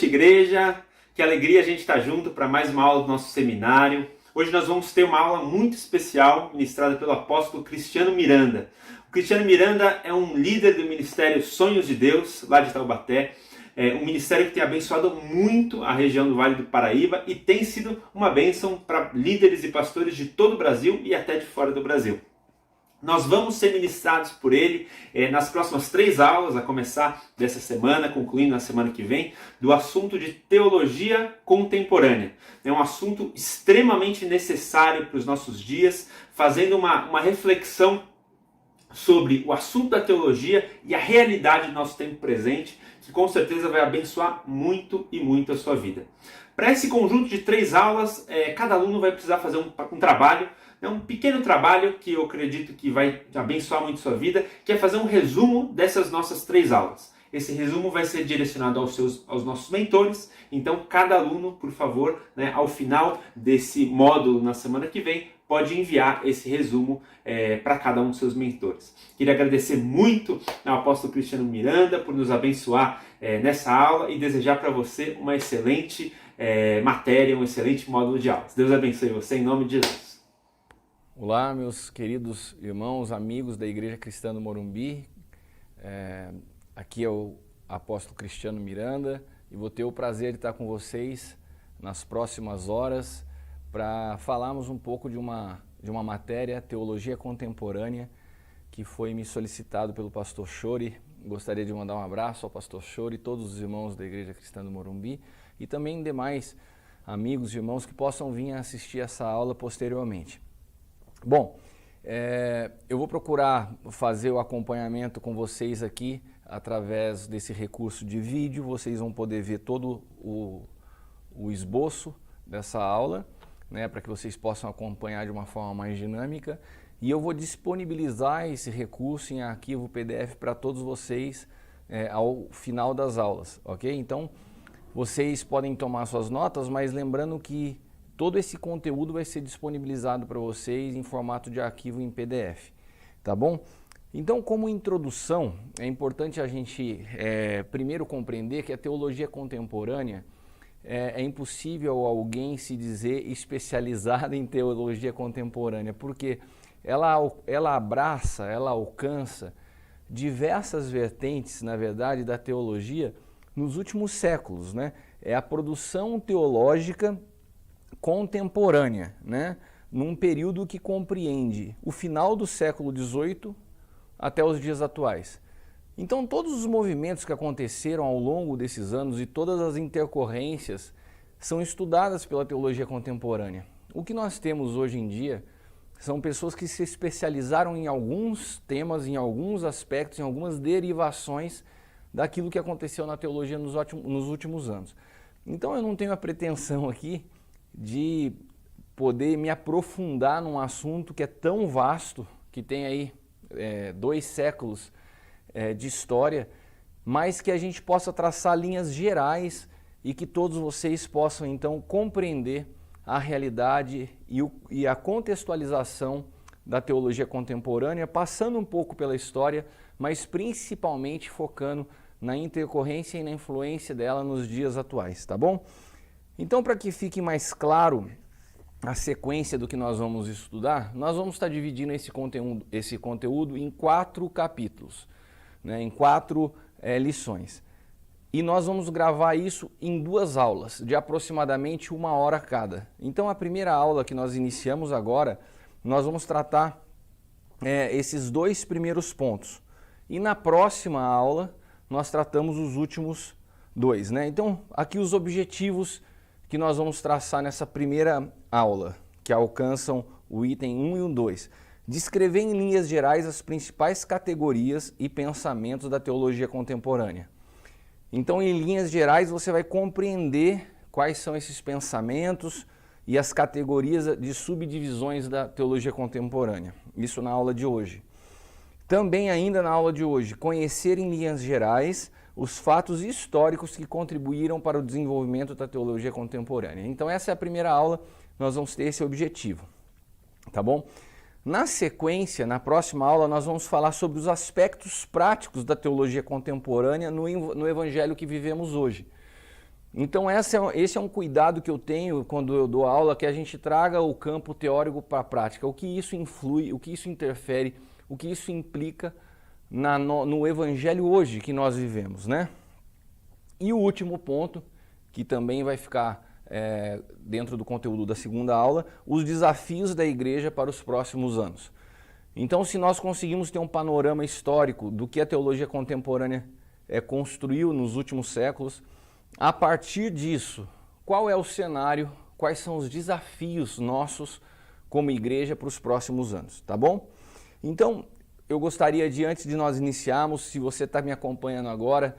Igreja, que alegria a gente estar junto para mais uma aula do nosso seminário. Hoje nós vamos ter uma aula muito especial ministrada pelo apóstolo Cristiano Miranda. O Cristiano Miranda é um líder do Ministério Sonhos de Deus, lá de Taubaté. É um ministério que tem abençoado muito a região do Vale do Paraíba e tem sido uma bênção para líderes e pastores de todo o Brasil e até de fora do Brasil. Nós vamos ser ministrados por ele nas próximas 3 aulas, a começar dessa semana, concluindo na semana que vem, do assunto de teologia contemporânea. É um assunto extremamente necessário para os nossos dias, fazendo uma reflexão sobre o assunto da teologia e a realidade do nosso tempo presente, que com certeza vai abençoar muito e muito a sua vida. Para esse conjunto de 3 aulas, cada aluno vai precisar fazer um trabalho, um pequeno trabalho que eu acredito que vai abençoar muito a sua vida, que é fazer um resumo dessas nossas 3 aulas. Esse resumo vai ser direcionado aos nossos mentores, então cada aluno, por favor, ao final desse módulo na semana que vem, pode enviar esse resumo para cada um dos seus mentores. Queria agradecer muito ao apóstolo Cristiano Miranda por nos abençoar nessa aula e desejar para você uma excelente matéria, um excelente módulo de aulas. Deus abençoe você em nome de Jesus. Olá, meus queridos irmãos, amigos da Igreja Cristã do Morumbi. Aqui é o apóstolo Cristiano Miranda e vou ter o prazer de estar com vocês nas próximas horas para falarmos um pouco de uma matéria, Teologia Contemporânea, que foi me solicitado pelo pastor Chori. Gostaria de mandar um abraço ao pastor Chori e todos os irmãos da Igreja Cristã do Morumbi e também demais amigos e irmãos que possam vir assistir essa aula posteriormente. Bom, eu vou procurar fazer o acompanhamento com vocês aqui através desse recurso de vídeo. Vocês vão poder ver todo o esboço dessa aula, para que vocês possam acompanhar de uma forma mais dinâmica. E eu vou disponibilizar esse recurso em arquivo PDF para todos vocês ao final das aulas, ok? Então, vocês podem tomar suas notas, mas lembrando que todo esse conteúdo vai ser disponibilizado para vocês em formato de arquivo em PDF, tá bom? Então, como introdução, é importante a gente primeiro compreender que a teologia contemporânea é impossível alguém se dizer especializado em teologia contemporânea, porque ela abraça, ela alcança diversas vertentes, na verdade, da teologia nos últimos séculos, É a produção teológica contemporânea, num período que compreende o final do século XVIII até os dias atuais. Então, todos os movimentos que aconteceram ao longo desses anos e todas as intercorrências são estudadas pela teologia contemporânea. O que nós temos hoje em dia são pessoas que se especializaram em alguns temas, em alguns aspectos, em algumas derivações daquilo que aconteceu na teologia nos últimos anos. Então, eu não tenho a pretensão aqui de poder me aprofundar num assunto que é tão vasto, que tem aí 2 séculos de história, mas que a gente possa traçar linhas gerais e que todos vocês possam então compreender a realidade e a contextualização da teologia contemporânea, passando um pouco pela história, mas principalmente focando na intercorrência e na influência dela nos dias atuais, tá bom? Então, para que fique mais claro a sequência do que nós vamos estudar, nós vamos estar dividindo esse conteúdo em 4 capítulos, em 4 lições. E nós vamos gravar isso em 2 aulas, de aproximadamente 1 hora cada. Então, a primeira aula que nós iniciamos agora, nós vamos tratar esses 2 primeiros pontos. E na próxima aula, nós tratamos os últimos 2. Então, aqui os objetivos que nós vamos traçar nessa primeira aula, que alcançam o item 1 e o 2. Descrever em linhas gerais as principais categorias e pensamentos da teologia contemporânea. Então, em linhas gerais, você vai compreender quais são esses pensamentos e as categorias de subdivisões da teologia contemporânea. Isso na aula de hoje. Também ainda na aula de hoje, conhecer em linhas gerais os fatos históricos que contribuíram para o desenvolvimento da teologia contemporânea. Então essa é a primeira aula, nós vamos ter esse objetivo, tá bom? Na sequência, na próxima aula, nós vamos falar sobre os aspectos práticos da teologia contemporânea no evangelho que vivemos hoje. Então esse é um cuidado que eu tenho quando eu dou aula, que a gente traga o campo teórico para a prática, o que isso influi, o que isso interfere, o que isso implica no evangelho hoje que nós vivemos, né? E o último ponto, que também vai ficar dentro do conteúdo da segunda aula, os desafios da igreja para os próximos anos. Então, se nós conseguimos ter um panorama histórico do que a teologia contemporânea construiu nos últimos séculos, a partir disso, qual é o cenário, quais são os desafios nossos como igreja para os próximos anos, tá bom? Então, eu gostaria de, antes de nós iniciarmos, se você está me acompanhando agora,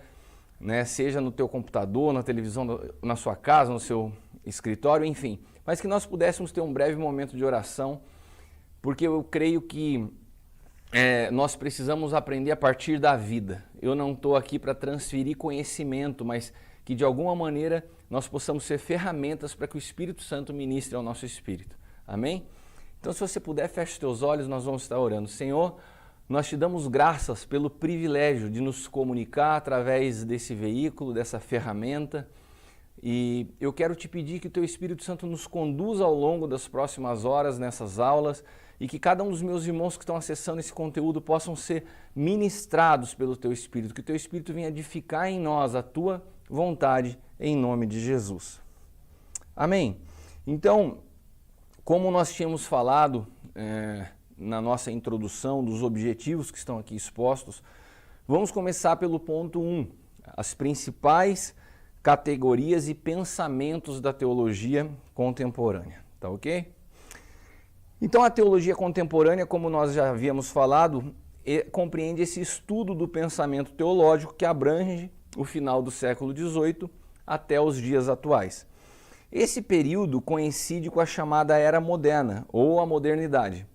né, seja no teu computador, na televisão, na sua casa, no seu escritório, enfim, mas que nós pudéssemos ter um breve momento de oração, porque eu creio que nós precisamos aprender a partir da vida. Eu não estou aqui para transferir conhecimento, mas que de alguma maneira nós possamos ser ferramentas para que o Espírito Santo ministre ao nosso espírito. Amém? Então, se você puder, feche os teus olhos, nós vamos estar orando. Senhor, nós te damos graças pelo privilégio de nos comunicar através desse veículo, dessa ferramenta. E eu quero te pedir que o teu Espírito Santo nos conduza ao longo das próximas horas nessas aulas e que cada um dos meus irmãos que estão acessando esse conteúdo possam ser ministrados pelo teu Espírito, que o teu Espírito venha edificar em nós a tua vontade, em nome de Jesus. Amém? Então, como nós tínhamos falado na nossa introdução dos objetivos que estão aqui expostos, vamos começar pelo ponto 1, as principais categorias e pensamentos da teologia contemporânea, tá ok? Então a teologia contemporânea, como nós já havíamos falado, compreende esse estudo do pensamento teológico que abrange o final do século XVIII até os dias atuais. Esse período coincide com a chamada Era Moderna, ou a Modernidade.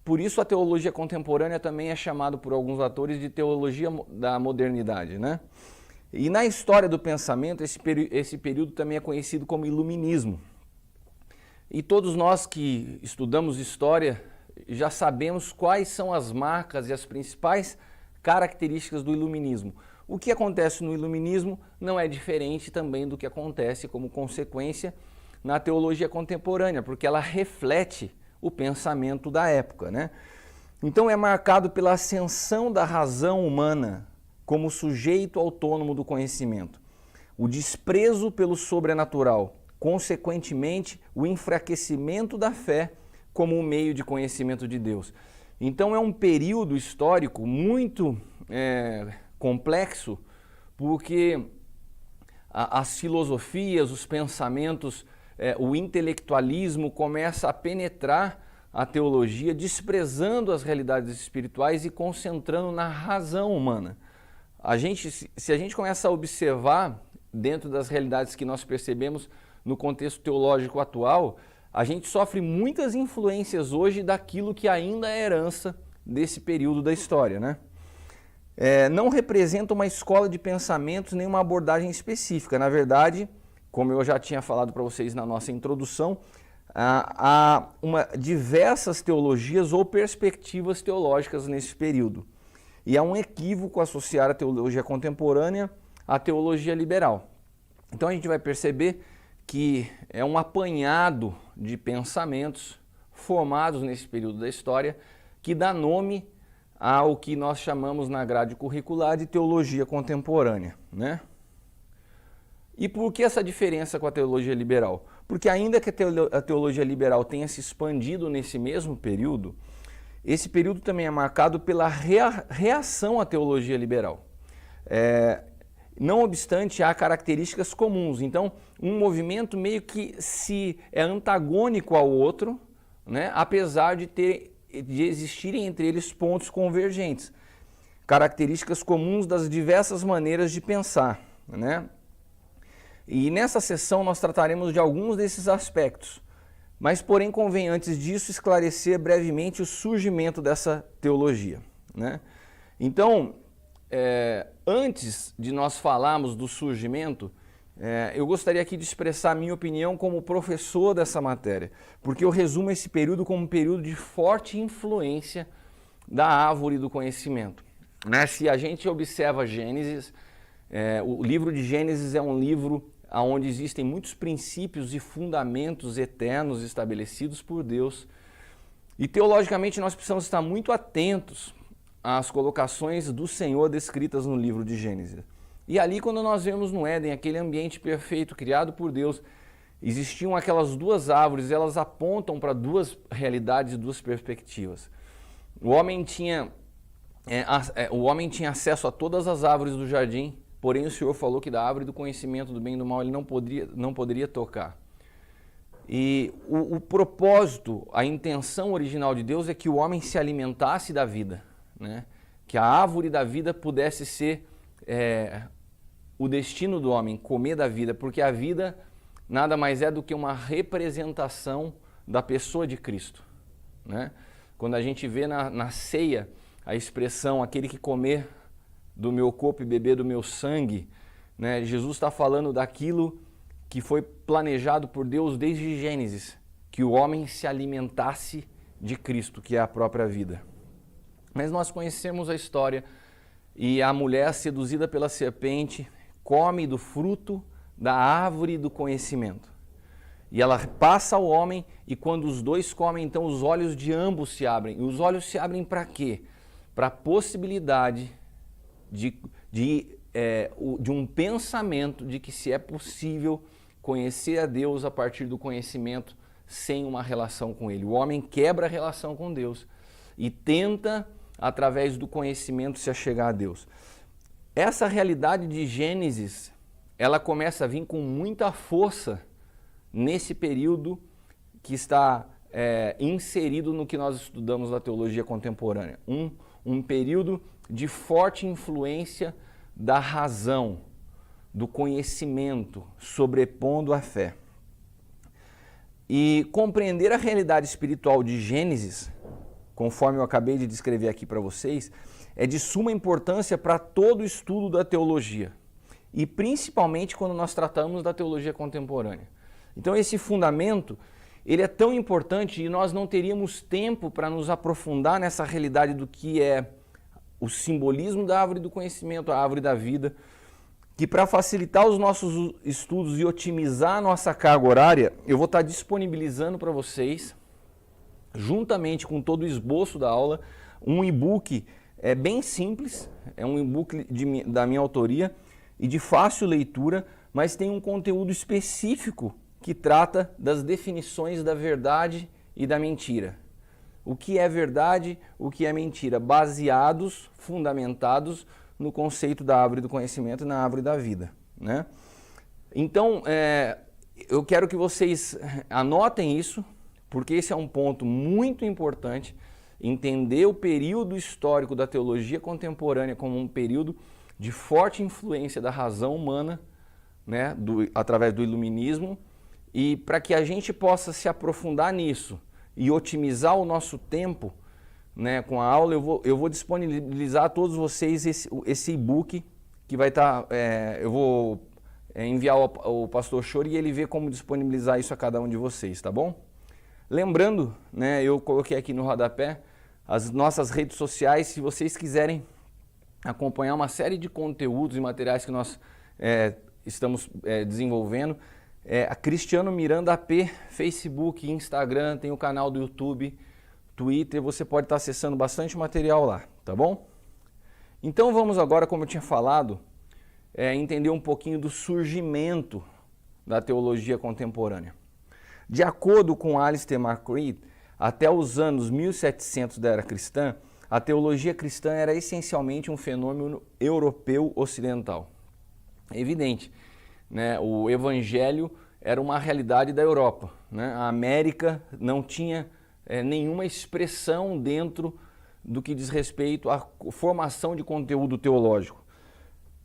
Por isso a teologia contemporânea também é chamada por alguns autores de teologia da modernidade, né? E na história do pensamento, esse período também é conhecido como Iluminismo. E todos nós que estudamos história já sabemos quais são as marcas e as principais características do Iluminismo. O que acontece no Iluminismo não é diferente também do que acontece como consequência na teologia contemporânea, porque ela reflete o pensamento da época, né? Então é marcado pela ascensão da razão humana como sujeito autônomo do conhecimento, o desprezo pelo sobrenatural, consequentemente o enfraquecimento da fé como um meio de conhecimento de Deus. Então é um período histórico muito complexo, porque as filosofias, os pensamentos, o intelectualismo começa a penetrar a teologia, desprezando as realidades espirituais e concentrando na razão humana. Se a gente começa a observar dentro das realidades que nós percebemos no contexto teológico atual, a gente sofre muitas influências hoje daquilo que ainda é herança desse período da história, né? Não representa uma escola de pensamentos nem uma abordagem específica. Na verdade, como eu já tinha falado para vocês na nossa introdução, há diversas teologias ou perspectivas teológicas nesse período. E é um equívoco associar a teologia contemporânea à teologia liberal. Então a gente vai perceber que é um apanhado de pensamentos formados nesse período da história que dá nome ao que nós chamamos na grade curricular de teologia contemporânea, né? E por que essa diferença com a teologia liberal? Porque ainda que a teologia liberal tenha se expandido nesse mesmo período, esse período também é marcado pela reação à teologia liberal. Não obstante, há características comuns. Então, um movimento meio que é antagônico ao outro, né? Apesar de existirem entre eles pontos convergentes. Características comuns das diversas maneiras de pensar, né? E nessa sessão nós trataremos de alguns desses aspectos. Mas, porém, convém antes disso esclarecer brevemente o surgimento dessa teologia, né? Então, antes de nós falarmos do surgimento, eu gostaria aqui de expressar a minha opinião como professor dessa matéria, porque eu resumo esse período como um período de forte influência da árvore do conhecimento, né? Se a gente observa Gênesis, o livro de Gênesis é um livro onde existem muitos princípios e fundamentos eternos estabelecidos por Deus. E teologicamente nós precisamos estar muito atentos às colocações do Senhor descritas no livro de Gênesis. E ali, quando nós vemos no Éden aquele ambiente perfeito criado por Deus, existiam aquelas duas árvores, elas apontam para duas realidades, duas perspectivas. O homem tinha acesso a todas as árvores do jardim, porém o Senhor falou que da árvore do conhecimento do bem e do mal ele não poderia tocar. E o propósito, a intenção original de Deus é que o homem se alimentasse da vida, né? Que a árvore da vida pudesse ser o destino do homem, comer da vida, porque a vida nada mais é do que uma representação da pessoa de Cristo, né? Quando a gente vê na ceia a expressão, aquele que comer do meu corpo e beber do meu sangue, né? Jesus está falando daquilo que foi planejado por Deus desde Gênesis, que o homem se alimentasse de Cristo, que é a própria vida. Mas nós conhecemos a história e a mulher seduzida pela serpente come do fruto da árvore do conhecimento. E ela passa ao homem e quando os dois comem, então os olhos de ambos se abrem. E os olhos se abrem para quê? Para a possibilidade de um pensamento de que se é possível conhecer a Deus a partir do conhecimento sem uma relação com Ele. O homem quebra a relação com Deus e tenta, através do conhecimento, se achegar a Deus. Essa realidade de Gênesis, ela começa a vir com muita força nesse período que está inserido no que nós estudamos na teologia contemporânea. Um período de forte influência da razão, do conhecimento, sobrepondo a fé. E compreender a realidade espiritual de Gênesis, conforme eu acabei de descrever aqui para vocês, é de suma importância para todo o estudo da teologia, e principalmente quando nós tratamos da teologia contemporânea. Então esse fundamento, ele é tão importante e nós não teríamos tempo para nos aprofundar nessa realidade do que é o simbolismo da árvore do conhecimento, a árvore da vida, que para facilitar os nossos estudos e otimizar a nossa carga horária, eu vou estar disponibilizando para vocês, juntamente com todo o esboço da aula, um e-book bem simples, é um e-book da minha autoria e de fácil leitura, mas tem um conteúdo específico que trata das definições da verdade e da mentira. O que é verdade, o que é mentira, baseados, fundamentados no conceito da árvore do conhecimento e na árvore da vida, né? Então, eu quero que vocês anotem isso, porque esse é um ponto muito importante, entender o período histórico da teologia contemporânea como um período de forte influência da razão humana, né, através do iluminismo, e para que a gente possa se aprofundar nisso e otimizar o nosso tempo, né, com a aula, eu vou disponibilizar a todos vocês esse e-book que vai estar, eu vou enviar ao pastor Chori e ele vê como disponibilizar isso a cada um de vocês, tá bom? Lembrando, né, eu coloquei aqui no rodapé as nossas redes sociais, se vocês quiserem acompanhar uma série de conteúdos e materiais que nós estamos desenvolvendo, a Cristiano Miranda AP, Facebook, Instagram, tem o canal do YouTube, Twitter, você pode estar acessando bastante material lá, tá bom? Então vamos agora, como eu tinha falado, entender um pouquinho do surgimento da teologia contemporânea. De acordo com Alistair McCreed, até os anos 1700 da era cristã, a teologia cristã era essencialmente um fenômeno europeu ocidental. É evidente, né? O evangelho era uma realidade da Europa, né? A América não tinha nenhuma expressão dentro do que diz respeito à formação de conteúdo teológico.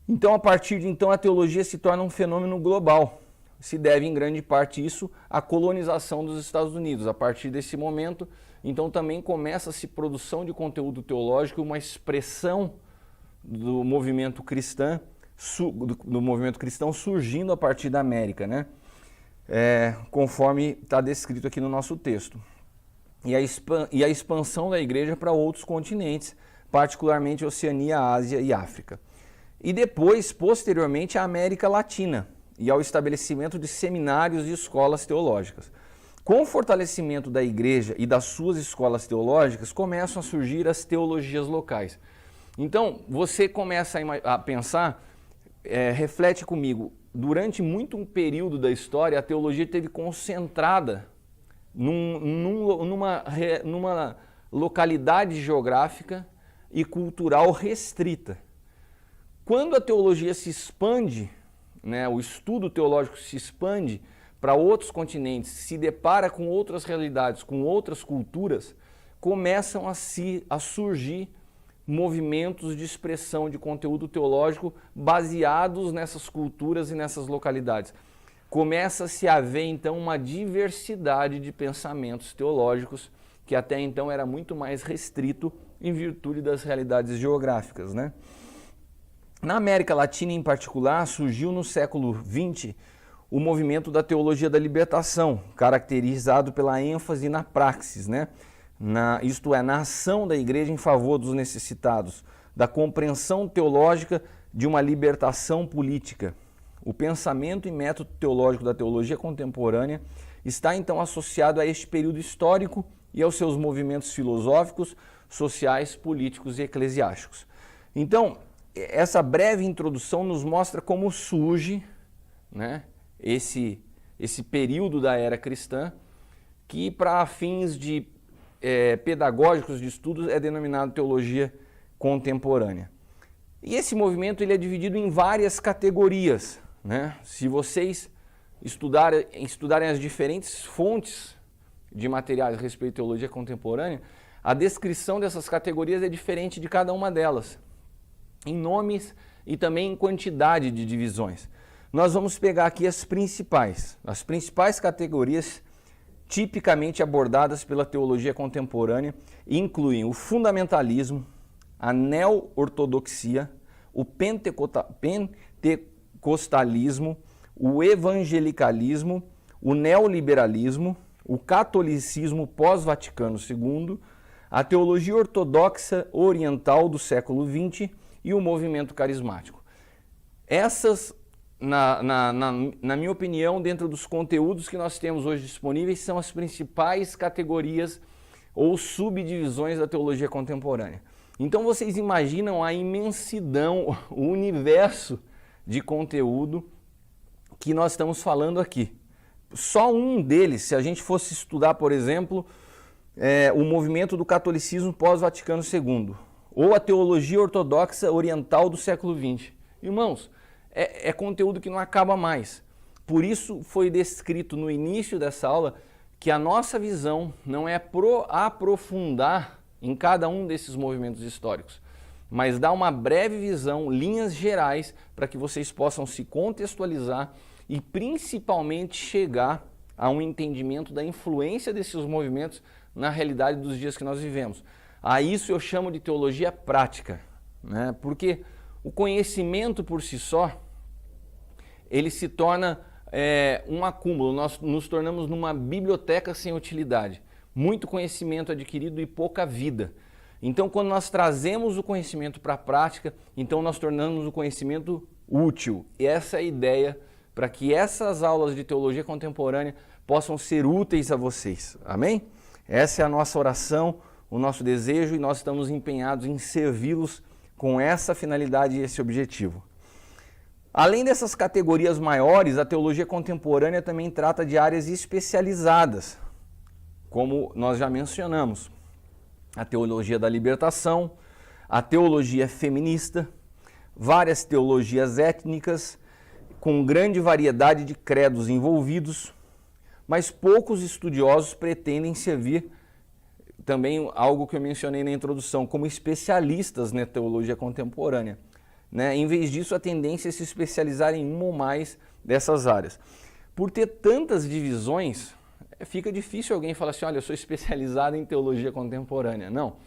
Então, a partir de então, a teologia se torna um fenômeno global. Se deve, em grande parte, isso à colonização dos Estados Unidos. A partir desse momento, então, também começa-se produção de conteúdo teológico, uma expressão do movimento cristão, surgindo a partir da América, né? Conforme está descrito aqui no nosso texto. E a expansão da igreja para outros continentes, particularmente Oceania, Ásia e África. E depois, posteriormente, a América Latina, e ao estabelecimento de seminários e escolas teológicas. Com o fortalecimento da igreja e das suas escolas teológicas, começam a surgir as teologias locais. Então, você começa a pensar, reflete comigo, durante muito um período da história, a teologia esteve concentrada numa localidade geográfica e cultural restrita. Quando a teologia se expande, né, o estudo teológico se expande para outros continentes, se depara com outras realidades, com outras culturas, começam a surgir movimentos de expressão de conteúdo teológico baseados nessas culturas e nessas localidades. Começa-se a haver, então, uma diversidade de pensamentos teológicos que até então era muito mais restrito em virtude das realidades geográficas, né? Na América Latina, em particular, surgiu no século XX o movimento da teologia da libertação, caracterizado pela ênfase na praxis, né? Isto é, na ação da igreja em favor dos necessitados, da compreensão teológica de uma libertação política. O pensamento e método teológico da teologia contemporânea está então associado a este período histórico e aos seus movimentos filosóficos, sociais, políticos e eclesiásticos. Então, essa breve introdução nos mostra como surge, né, esse período da era cristã, que para fins de pedagógicos de estudos é denominado teologia contemporânea. E esse movimento ele é dividido em várias categorias, né? Se vocês estudarem as diferentes fontes de materiais a respeito de teologia contemporânea, a descrição dessas categorias é diferente de cada uma delas, em nomes e também em quantidade de divisões. Nós vamos pegar aqui as principais categorias tipicamente abordadas pela teologia contemporânea, incluem o fundamentalismo, a neo-ortodoxia, o pentecostalismo, o evangelicalismo, o neoliberalismo, o catolicismo pós-Vaticano II, a teologia ortodoxa oriental do século XX e o movimento carismático. Essas, na minha opinião, dentro dos conteúdos que nós temos hoje disponíveis, são as principais categorias ou subdivisões da teologia contemporânea. Então vocês imaginam a imensidão, o universo de conteúdo que nós estamos falando aqui. Só um deles, se a gente fosse estudar, por exemplo, o movimento do catolicismo pós-Vaticano II, ou a teologia ortodoxa oriental do século XX. Irmãos, é conteúdo que não acaba mais. Por isso foi descrito no início dessa aula que a nossa visão não é aprofundar em cada um desses movimentos históricos, mas dar uma breve visão, linhas gerais, para que vocês possam se contextualizar e principalmente chegar a um entendimento da influência desses movimentos na realidade dos dias que nós vivemos. A isso eu chamo de teologia prática, né? Porque o conhecimento por si só, ele se torna um acúmulo, nós nos tornamos numa biblioteca sem utilidade, muito conhecimento adquirido e pouca vida. Então, quando nós trazemos o conhecimento para a prática, então nós tornamos o conhecimento útil. E essa é a ideia para que essas aulas de teologia contemporânea possam ser úteis a vocês. Amém? Essa é a nossa oração, o nosso desejo, e nós estamos empenhados em servi-los com essa finalidade e esse objetivo. Além dessas categorias maiores, a teologia contemporânea também trata de áreas especializadas, como nós já mencionamos. A teologia da libertação, a teologia feminista, várias teologias étnicas, com grande variedade de credos envolvidos, mas poucos estudiosos pretendem servir, também algo que eu mencionei na introdução, como especialistas na teologia contemporânea. Né? Em vez disso, a tendência é se especializar em uma ou mais dessas áreas. Por ter tantas divisões, fica difícil alguém falar assim, olha, eu sou especializado em teologia contemporânea. Não.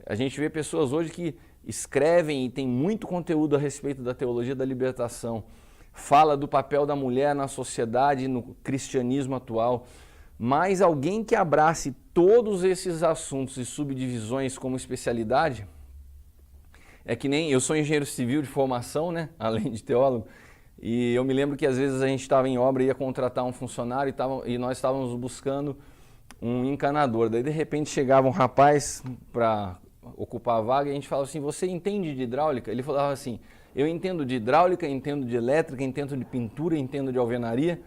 A gente vê pessoas hoje que escrevem e tem muito conteúdo a respeito da teologia da libertação, fala do papel da mulher na sociedade, no cristianismo atual, mas alguém que abrace todos esses assuntos e subdivisões como especialidade, é que nem, eu sou engenheiro civil de formação, né, além de teólogo, E eu me lembro que às vezes a gente estava em obra e ia contratar um funcionário e nós estávamos buscando um encanador. Daí de repente chegava um rapaz para ocupar a vaga e a gente falava assim, você entende de hidráulica? Ele falava assim, eu entendo de hidráulica, entendo de elétrica, entendo de pintura, entendo de alvenaria.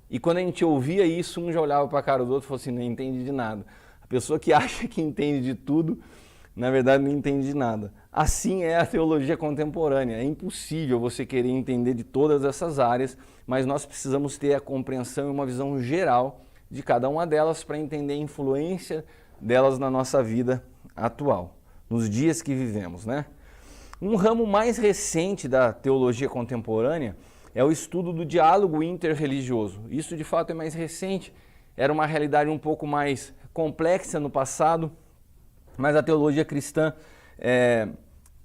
E quando a gente ouvia isso, um já olhava para a cara do outro e falou assim, não entende de nada. A pessoa que acha que entende de tudo, na verdade não entende de nada. Assim é a teologia contemporânea. É impossível você querer entender de todas essas áreas, mas nós precisamos ter a compreensão e uma visão geral de cada uma delas para entender a influência delas na nossa vida atual, nos dias que vivemos, né? Um ramo mais recente da teologia contemporânea é o estudo do diálogo interreligioso. Isso de fato é mais recente, era uma realidade um pouco mais complexa no passado, mas a teologia cristã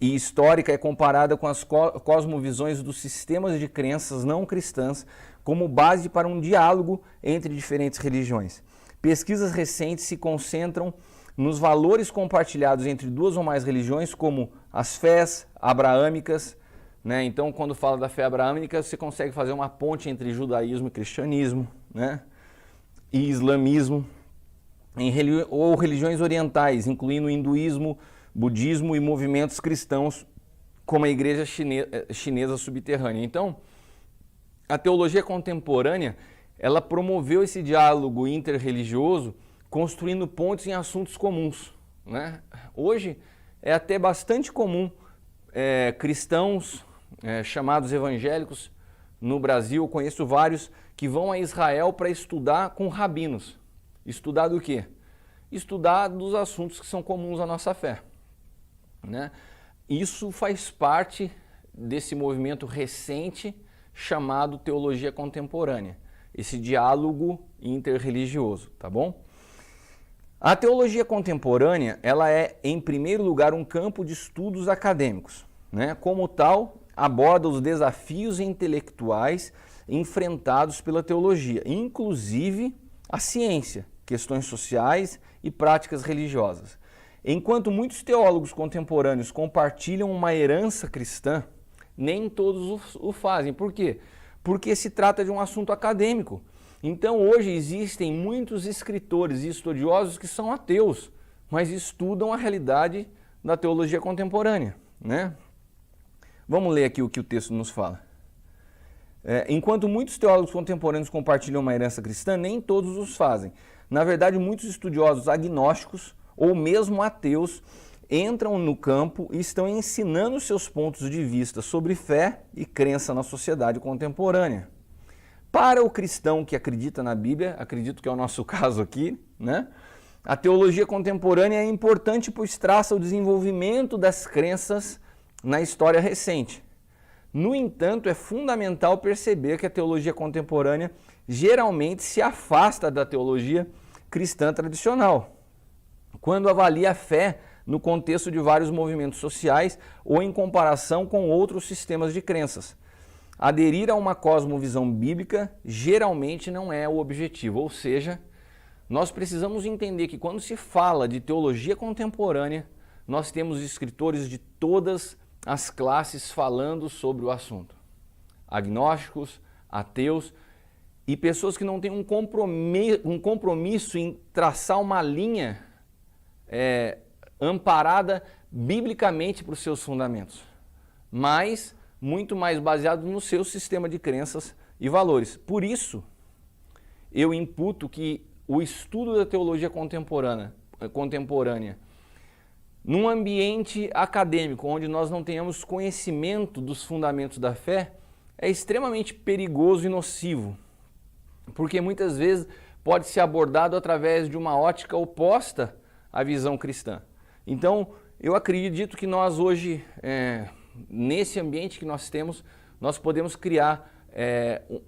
e histórica é comparada com as cosmovisões dos sistemas de crenças não cristãs como base para um diálogo entre diferentes religiões. Pesquisas recentes se concentram nos valores compartilhados entre duas ou mais religiões, como as fés abraâmicas, né? Então, quando fala da fé abraâmica, você consegue fazer uma ponte entre judaísmo e cristianismo, né? E islamismo, ou religiões orientais, incluindo o hinduísmo, budismo e movimentos cristãos, como a igreja chinesa subterrânea. Então, a teologia contemporânea, ela promoveu esse diálogo interreligioso, construindo pontes em assuntos comuns, né? Hoje é até bastante comum cristãos chamados evangélicos no Brasil, eu conheço vários que vão a Israel para estudar com rabinos. Estudar do quê? Estudar dos assuntos que são comuns à nossa fé, né? Isso faz parte desse movimento recente chamado teologia contemporânea, esse diálogo interreligioso, tá bom? A teologia contemporânea, ela é, em primeiro lugar, um campo de estudos acadêmicos, né? Como tal, aborda os desafios intelectuais enfrentados pela teologia, inclusive a ciência, questões sociais e práticas religiosas. Enquanto muitos teólogos contemporâneos compartilham uma herança cristã, nem todos o fazem. Por quê? Porque se trata de um assunto acadêmico. Então hoje existem muitos escritores e estudiosos que são ateus, mas estudam a realidade da teologia contemporânea, né? Vamos ler aqui o que o texto nos fala. Enquanto muitos teólogos contemporâneos compartilham uma herança cristã, nem todos os fazem. Na verdade, muitos estudiosos agnósticos ou mesmo ateus entram no campo e estão ensinando seus pontos de vista sobre fé e crença na sociedade contemporânea. Para o cristão que acredita na Bíblia, acredito que é o nosso caso aqui, né? A teologia contemporânea é importante pois traça o desenvolvimento das crenças na história recente. No entanto, é fundamental perceber que a teologia contemporânea geralmente se afasta da teologia cristã tradicional, quando avalia a fé no contexto de vários movimentos sociais ou em comparação com outros sistemas de crenças. Aderir a uma cosmovisão bíblica geralmente não é o objetivo, ou seja, nós precisamos entender que quando se fala de teologia contemporânea, nós temos escritores de todas as classes falando sobre o assunto. Agnósticos, ateus e pessoas que não têm um compromisso em traçar uma linha amparada biblicamente para os seus fundamentos, mas muito mais baseado no seu sistema de crenças e valores. Por isso, eu imputo que o estudo da teologia contemporânea num ambiente acadêmico, onde nós não tenhamos conhecimento dos fundamentos da fé, é extremamente perigoso e nocivo, porque muitas vezes pode ser abordado através de uma ótica oposta à visão cristã. Então, eu acredito que nós hoje, nesse ambiente que nós temos, nós podemos criar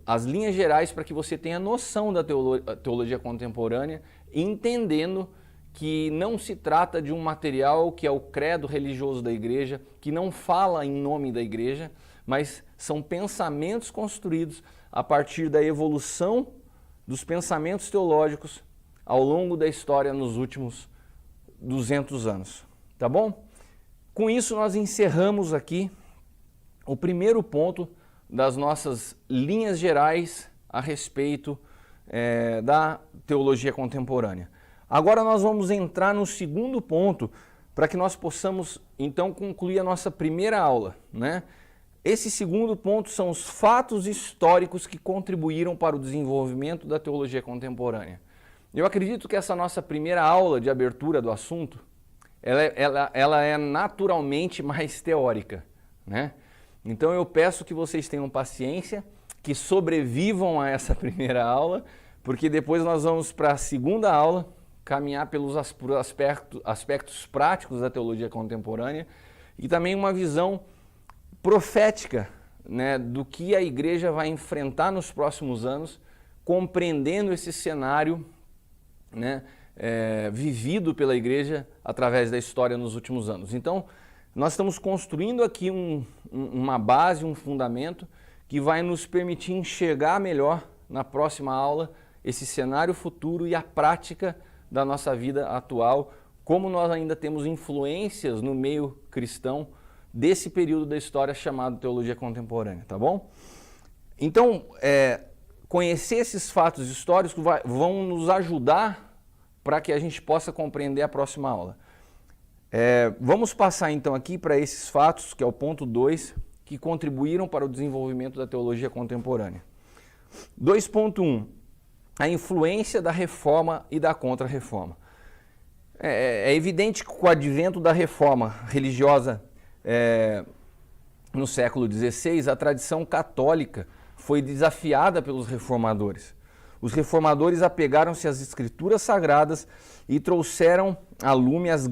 as linhas gerais para que você tenha noção da teologia contemporânea, entendendo que não se trata de um material que é o credo religioso da igreja, que não fala em nome da igreja, mas são pensamentos construídos a partir da evolução dos pensamentos teológicos ao longo da história nos últimos 200 anos. Tá bom? Com isso nós encerramos aqui o primeiro ponto das nossas linhas gerais a respeito da teologia contemporânea. Agora nós vamos entrar no segundo ponto para que nós possamos então concluir a nossa primeira aula, né? Esse segundo ponto são os fatos históricos que contribuíram para o desenvolvimento da teologia contemporânea. Eu acredito que essa nossa primeira aula de abertura do assunto, ela é naturalmente mais teórica, né? Então eu peço que vocês tenham paciência, que sobrevivam a essa primeira aula, porque depois nós vamos para a segunda aula, caminhar pelos aspectos práticos da teologia contemporânea e também uma visão profética, né, do que a igreja vai enfrentar nos próximos anos, compreendendo esse cenário, né, vivido pela igreja através da história nos últimos anos. Então, nós estamos construindo aqui uma base, um fundamento que vai nos permitir enxergar melhor na próxima aula esse cenário futuro e a prática da nossa vida atual, como nós ainda temos influências no meio cristão desse período da história chamado teologia contemporânea, tá bom? Então, conhecer esses fatos históricos vão nos ajudar para que a gente possa compreender a próxima aula. Vamos passar então aqui para esses fatos, que é o ponto 2, que contribuíram para o desenvolvimento da teologia contemporânea. 2.1. A influência da reforma e da contra-reforma. É evidente que com o advento da reforma religiosa no século XVI, a tradição católica foi desafiada pelos reformadores. Os reformadores apegaram-se às escrituras sagradas e trouxeram à lume os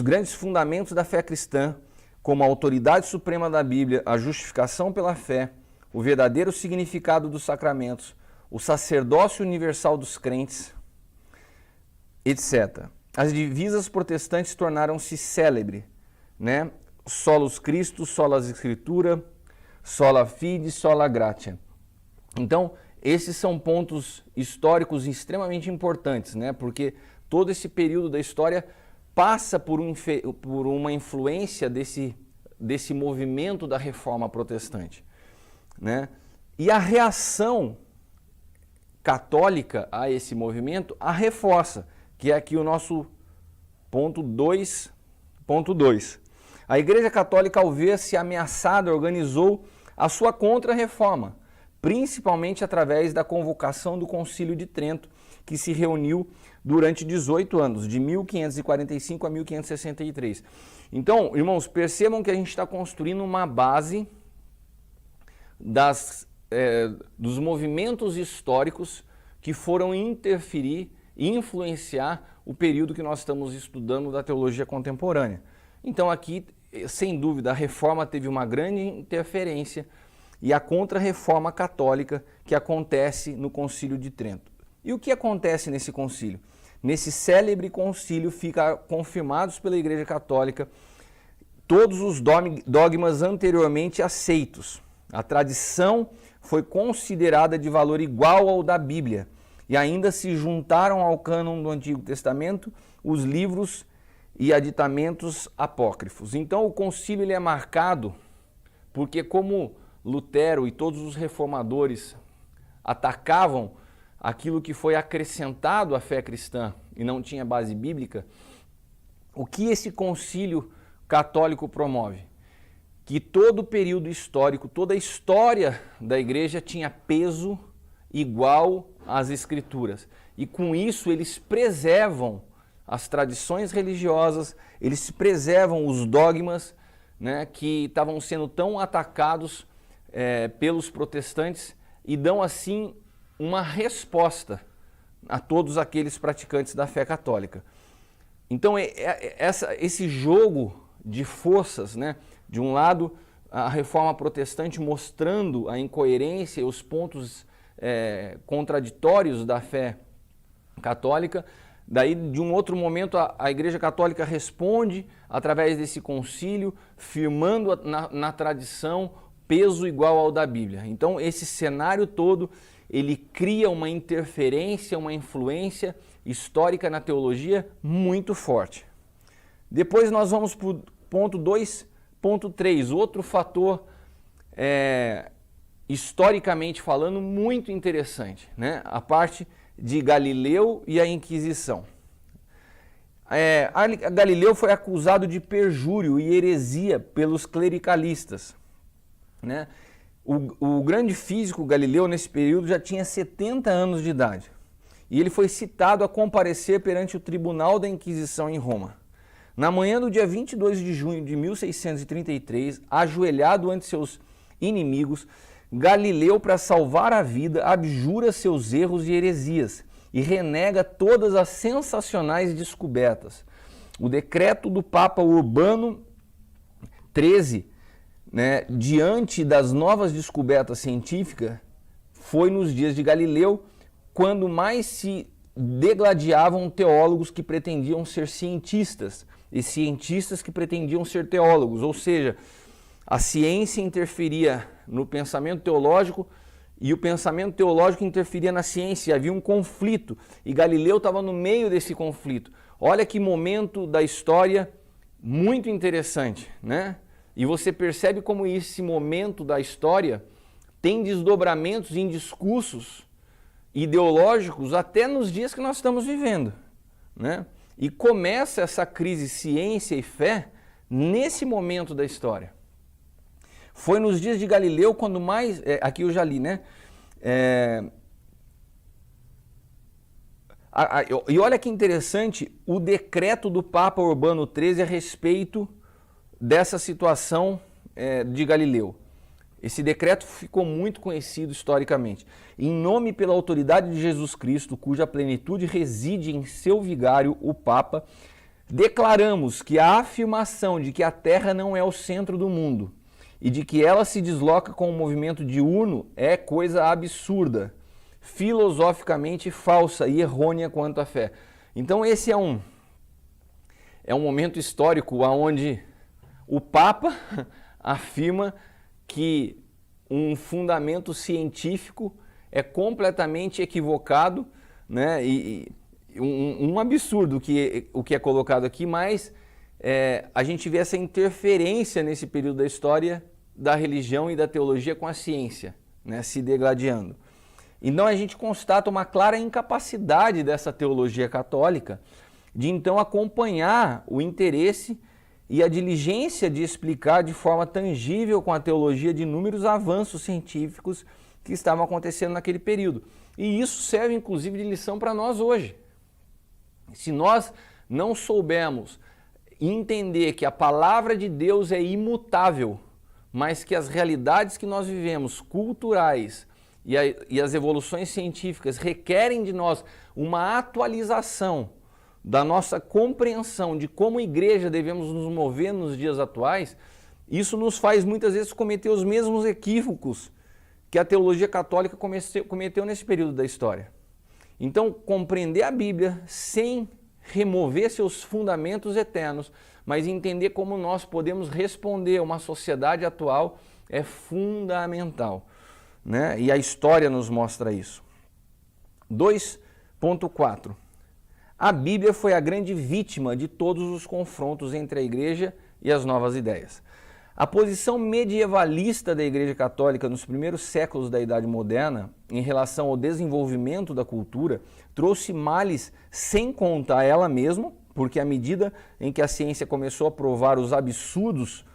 grandes fundamentos da fé cristã, como a autoridade suprema da Bíblia, a justificação pela fé, o verdadeiro significado dos sacramentos, o sacerdócio universal dos crentes, etc. As divisas protestantes tornaram-se célebres, né? Solus Christus, sola Scriptura, sola fide, sola gratia. Então, esses são pontos históricos extremamente importantes, né? Porque todo esse período da história passa por uma influência desse movimento da reforma protestante, né? E a reação católica a esse movimento a reforça, que é aqui o nosso ponto 2.2. A Igreja Católica, ao ver-se ameaçada, organizou a sua contra-reforma, principalmente através da convocação do Concílio de Trento, que se reuniu durante 18 anos, de 1545 a 1563. Então, irmãos, percebam que a gente está construindo uma base dos movimentos históricos que foram interferir e influenciar o período que nós estamos estudando da teologia contemporânea. Então aqui, sem dúvida, a reforma teve uma grande interferência e a contra-reforma católica que acontece no Concílio de Trento. E o que acontece nesse concílio? Nesse célebre concílio fica confirmados pela Igreja Católica todos os dogmas anteriormente aceitos. A tradição foi considerada de valor igual ao da Bíblia e ainda se juntaram ao cânon do Antigo Testamento os livros e aditamentos apócrifos. Então o concílio ele é marcado porque, como Lutero e todos os reformadores atacavam aquilo que foi acrescentado à fé cristã e não tinha base bíblica, o que esse concílio católico promove? Que todo o período histórico, toda a história da igreja tinha peso igual às escrituras. E com isso eles preservam as tradições religiosas, eles preservam os dogmas, né, que estavam sendo tão atacados pelos protestantes e dão assim uma resposta a todos aqueles praticantes da fé católica. Então esse jogo de forças, né? De um lado, a reforma protestante mostrando a incoerência e os pontos contraditórios da fé católica. Daí, de um outro momento, a Igreja Católica responde através desse concílio, firmando na tradição peso igual ao da Bíblia. Então, esse cenário todo, ele cria uma interferência, uma influência histórica na teologia muito forte. Depois nós vamos para o ponto 2.3, outro fator historicamente falando, muito interessante, né? A parte de Galileu e a Inquisição. Galileu foi acusado de perjúrio e heresia pelos clericalistas, né? O grande físico Galileu, nesse período, já tinha 70 anos de idade. E ele foi citado a comparecer perante o tribunal da Inquisição em Roma. Na manhã do dia 22 de junho de 1633, ajoelhado ante seus inimigos, Galileu, para salvar a vida, abjura seus erros e heresias e renega todas as sensacionais descobertas. O decreto do Papa Urbano XIII, né, diante das novas descobertas científicas, foi nos dias de Galileu, quando mais se degladiavam teólogos que pretendiam ser cientistas e cientistas que pretendiam ser teólogos, ou seja, a ciência interferia no pensamento teológico e o pensamento teológico interferia na ciência, havia um conflito e Galileu estava no meio desse conflito. Olha que momento da história muito interessante, né? E você percebe como esse momento da história tem desdobramentos em discursos ideológicos até nos dias que nós estamos vivendo, né? E começa essa crise ciência e fé nesse momento da história. Foi nos dias de Galileu quando mais... aqui eu já li, né? E olha que interessante o decreto do Papa Urbano XIII a respeito dessa situação de Galileu. Esse decreto ficou muito conhecido historicamente. Em nome e pela autoridade de Jesus Cristo, cuja plenitude reside em seu vigário, o Papa, declaramos que a afirmação de que a Terra não é o centro do mundo e de que ela se desloca com o movimento diurno é coisa absurda, filosoficamente falsa e errônea quanto à fé. Então esse é um momento histórico onde o Papa afirma que um fundamento científico é completamente equivocado, né? E um absurdo o que é colocado aqui, mas a gente vê essa interferência nesse período da história da religião e da teologia com a ciência, né? Se degladiando. Então a gente constata uma clara incapacidade dessa teologia católica de então acompanhar o interesse e a diligência de explicar de forma tangível com a teologia de inúmeros avanços científicos que estavam acontecendo naquele período. E isso serve inclusive de lição para nós hoje. Se nós não soubermos entender que a palavra de Deus é imutável, mas que as realidades que nós vivemos, culturais e as evoluções científicas requerem de nós uma atualização da nossa compreensão de como igreja devemos nos mover nos dias atuais, isso nos faz muitas vezes cometer os mesmos equívocos que a teologia católica cometeu nesse período da história. Então, compreender a Bíblia sem remover seus fundamentos eternos, mas entender como nós podemos responder a uma sociedade atual é fundamental, né? E a história nos mostra isso. 2.4. A Bíblia foi a grande vítima de todos os confrontos entre a Igreja e as novas ideias. A posição medievalista da Igreja Católica nos primeiros séculos da Idade Moderna, em relação ao desenvolvimento da cultura, trouxe males sem conta a ela mesma, porque à medida em que a ciência começou a provar os absurdos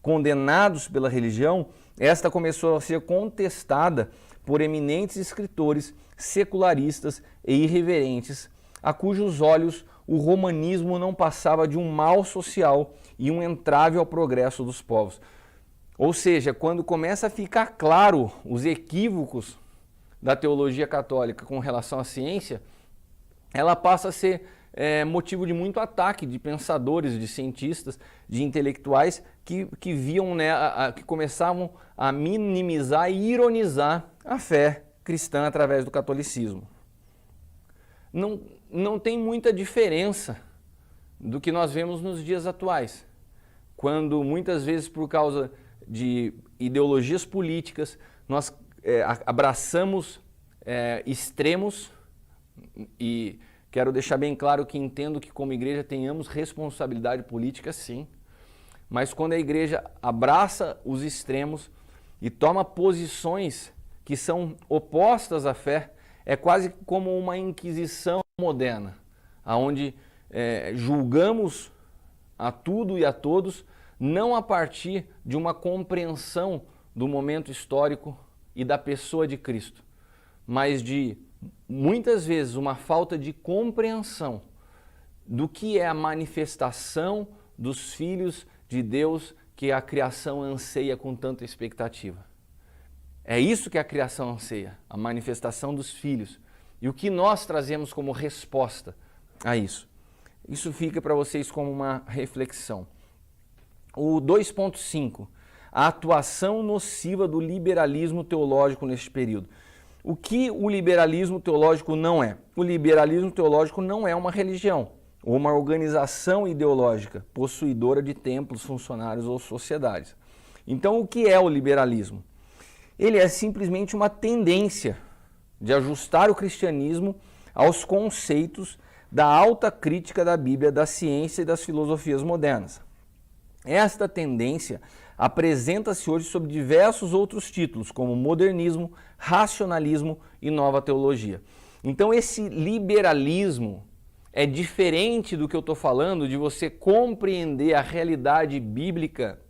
condenados pela religião, esta começou a ser contestada por eminentes escritores secularistas e irreverentes, a cujos olhos o romanismo não passava de um mal social e um entrave ao progresso dos povos. Ou seja, quando começa a ficar claro os equívocos da teologia católica com relação à ciência, ela passa a ser motivo de muito ataque de pensadores, de cientistas, de intelectuais que viam, né, que começavam a minimizar e ironizar a fé cristã através do catolicismo. Não tem muita diferença do que nós vemos nos dias atuais, quando muitas vezes por causa de ideologias políticas nós abraçamos extremos, e quero deixar bem claro que entendo que como igreja tenhamos responsabilidade política sim, mas quando a igreja abraça os extremos, e toma posições que são opostas à fé, é quase como uma inquisição moderna, onde julgamos a tudo e a todos, não a partir de uma compreensão do momento histórico e da pessoa de Cristo, mas de, muitas vezes, uma falta de compreensão do que é a manifestação dos filhos de Deus que a criação anseia com tanta expectativa. É isso que a criação anseia, a manifestação dos filhos. E o que nós trazemos como resposta a isso? Isso fica para vocês como uma reflexão. O 2.5, a atuação nociva do liberalismo teológico neste período. O que o liberalismo teológico não é? O liberalismo teológico não é uma religião ou uma organização ideológica possuidora de templos, funcionários ou sociedades. Então, o que é o liberalismo? Ele é simplesmente uma tendência de ajustar o cristianismo aos conceitos da alta crítica da Bíblia, da ciência e das filosofias modernas. Esta tendência apresenta-se hoje sob diversos outros títulos, como modernismo, racionalismo e nova teologia. Então, esse liberalismo é diferente do que eu estou falando, de você compreender a realidade bíblica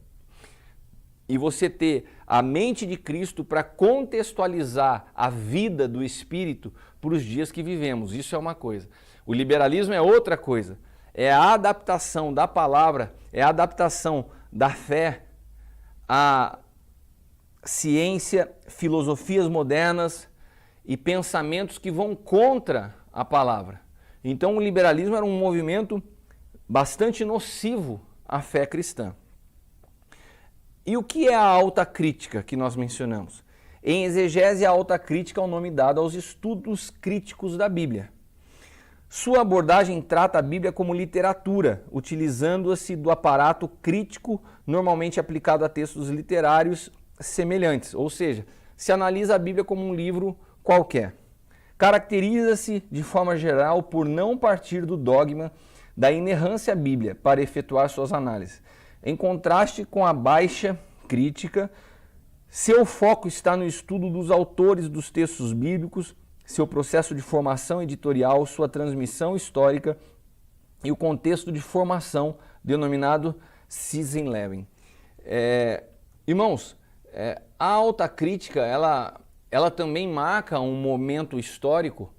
e você ter a mente de Cristo para contextualizar a vida do Espírito para os dias que vivemos. Isso é uma coisa. O liberalismo é outra coisa. É a adaptação da palavra, é a adaptação da fé à ciência, filosofias modernas e pensamentos que vão contra a palavra. Então o liberalismo era um movimento bastante nocivo à fé cristã. E o que é a alta crítica que nós mencionamos? Em exegese, a alta crítica é o nome dado aos estudos críticos da Bíblia. Sua abordagem trata a Bíblia como literatura, utilizando-se do aparato crítico normalmente aplicado a textos literários semelhantes, ou seja, se analisa a Bíblia como um livro qualquer. Caracteriza-se, de forma geral, por não partir do dogma da inerrância bíblica para efetuar suas análises. Em contraste com a baixa crítica, seu foco está no estudo dos autores dos textos bíblicos, seu processo de formação editorial, sua transmissão histórica e o contexto de formação denominado Season Levin. Irmãos, a alta crítica, ela também marca um momento histórico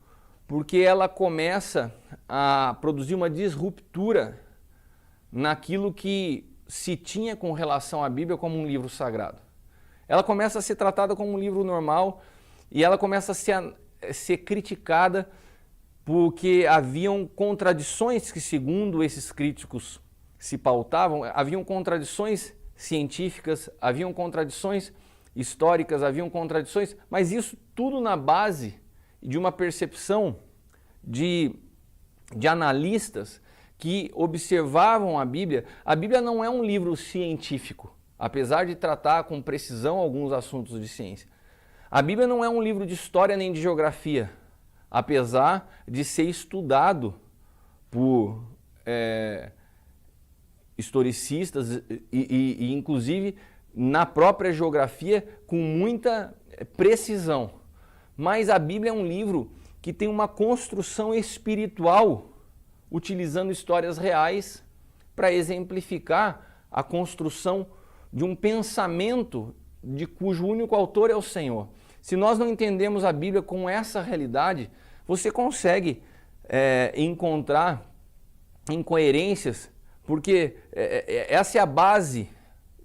porque ela começa a produzir uma disruptura naquilo que se tinha com relação à Bíblia como um livro sagrado. Ela começa a ser tratada como um livro normal e ela começa a ser criticada porque haviam contradições que, segundo esses críticos se pautavam, haviam contradições científicas, haviam contradições históricas, haviam contradições, mas isso tudo na base de uma percepção de analistas que observavam a Bíblia. A Bíblia não é um livro científico, apesar de tratar com precisão alguns assuntos de ciência. A Bíblia não é um livro de história nem de geografia, apesar de ser estudado por historicistas e inclusive na própria geografia com muita precisão. Mas a Bíblia é um livro que tem uma construção espiritual, utilizando histórias reais para exemplificar a construção de um pensamento de cujo único autor é o Senhor. Se nós não entendemos a Bíblia com essa realidade, você consegue encontrar incoerências, porque essa é a base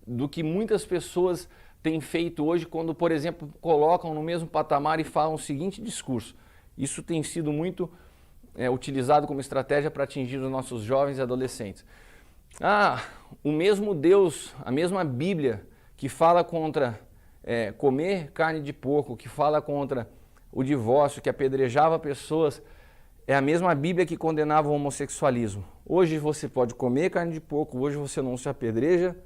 do que muitas pessoas têm feito hoje quando, por exemplo, colocam no mesmo patamar e falam o seguinte discurso. Isso tem sido muito utilizado como estratégia para atingir os nossos jovens e adolescentes. O mesmo Deus, a mesma Bíblia que fala contra comer carne de porco, que fala contra o divórcio, que apedrejava pessoas, é a mesma Bíblia que condenava o homossexualismo. Hoje você pode comer carne de porco, hoje você não se apedreja,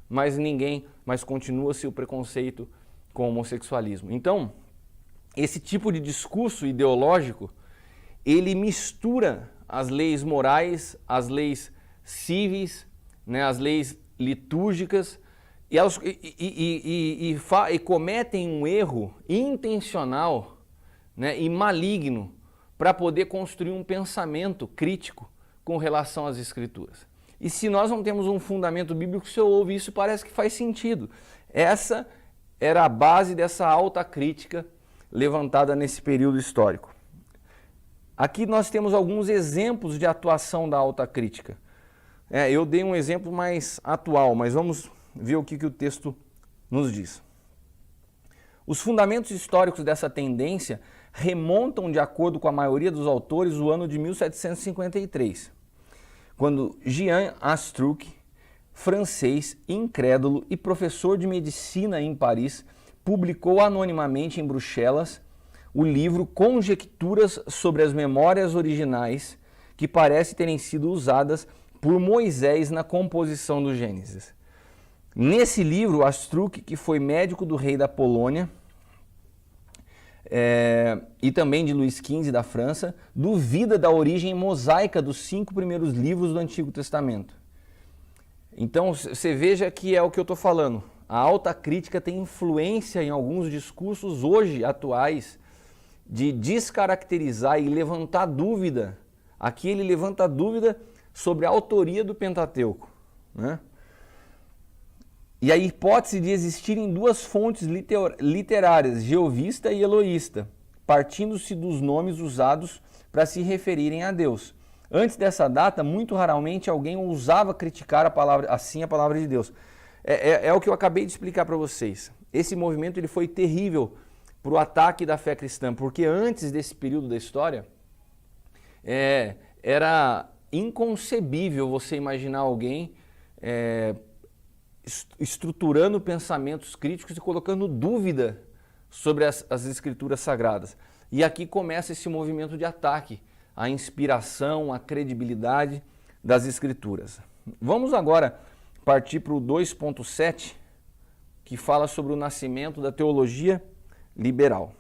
mas continua-se o preconceito com o homossexualismo. Então, esse tipo de discurso ideológico, ele mistura as leis morais, as leis cíveis, as leis litúrgicas e cometem um erro intencional, né, e maligno para poder construir um pensamento crítico com relação às Escrituras. E se nós não temos um fundamento bíblico, se eu ouvo isso, parece que faz sentido. Essa era a base dessa alta crítica levantada nesse período histórico. Aqui nós temos alguns exemplos de atuação da alta crítica. Eu dei um exemplo mais atual, mas vamos ver o que o texto nos diz. Os fundamentos históricos dessa tendência remontam, de acordo com a maioria dos autores, o ano de 1753, quando Jean Astruc, francês, incrédulo e professor de medicina em Paris, publicou anonimamente em Bruxelas o livro Conjecturas sobre as Memórias Originais, que parece terem sido usadas por Moisés na composição do Gênesis. Nesse livro, Astruc, que foi médico do rei da Polônia e também de Luís XV da França, duvida da origem mosaica dos 5 primeiros livros do Antigo Testamento. Então, você veja que é o que eu estou falando. A alta crítica tem influência em alguns discursos hoje atuais de descaracterizar e levantar dúvida. Aqui ele levanta dúvida sobre a autoria do Pentateuco, né? E a hipótese de existirem 2 fontes literárias, jeovista e eloísta, partindo-se dos nomes usados para se referirem a Deus. Antes dessa data, muito raramente alguém ousava criticar a palavra de Deus. É o que eu acabei de explicar para vocês. Esse movimento ele foi terrível para o ataque da fé cristã, porque antes desse período da história, era inconcebível você imaginar alguém estruturando pensamentos críticos e colocando dúvida sobre as escrituras sagradas. E aqui começa esse movimento de ataque à inspiração, à credibilidade das escrituras. Vamos agora partir para o 2.7, que fala sobre o nascimento da teologia liberal.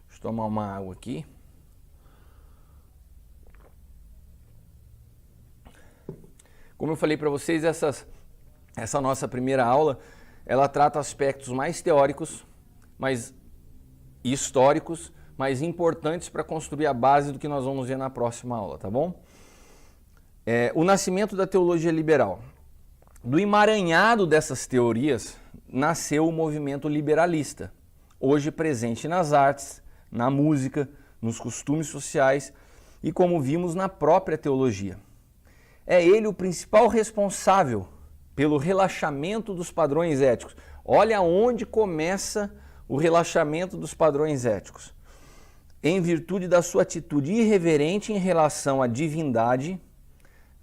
Deixa eu tomar uma água aqui. Como eu falei para vocês, essa nossa primeira aula, ela trata aspectos mais teóricos, mais históricos, mais importantes para construir a base do que nós vamos ver na próxima aula, tá bom? O nascimento da teologia liberal. Do emaranhado dessas teorias, nasceu o movimento liberalista, hoje presente nas artes, na música, nos costumes sociais e, como vimos, na própria teologia. É ele o principal responsável pelo relaxamento dos padrões éticos. Olha onde começa o relaxamento dos padrões éticos. Em virtude da sua atitude irreverente em relação à divindade,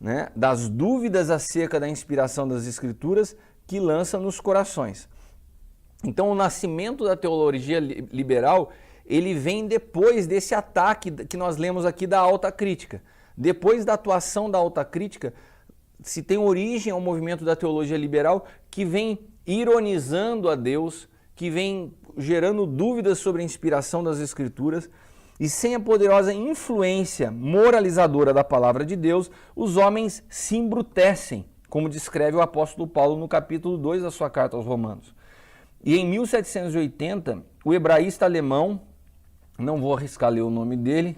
né, das dúvidas acerca da inspiração das Escrituras que lança nos corações. Então, o nascimento da teologia liberal, ele vem depois desse ataque que nós lemos aqui da alta crítica. Depois da atuação da alta crítica, se tem origem ao movimento da teologia liberal que vem ironizando a Deus, que vem gerando dúvidas sobre a inspiração das Escrituras, e sem a poderosa influência moralizadora da palavra de Deus, os homens se embrutecem, como descreve o apóstolo Paulo no capítulo 2 da sua carta aos Romanos. E em 1780, o hebraísta alemão, não vou arriscar ler o nome dele,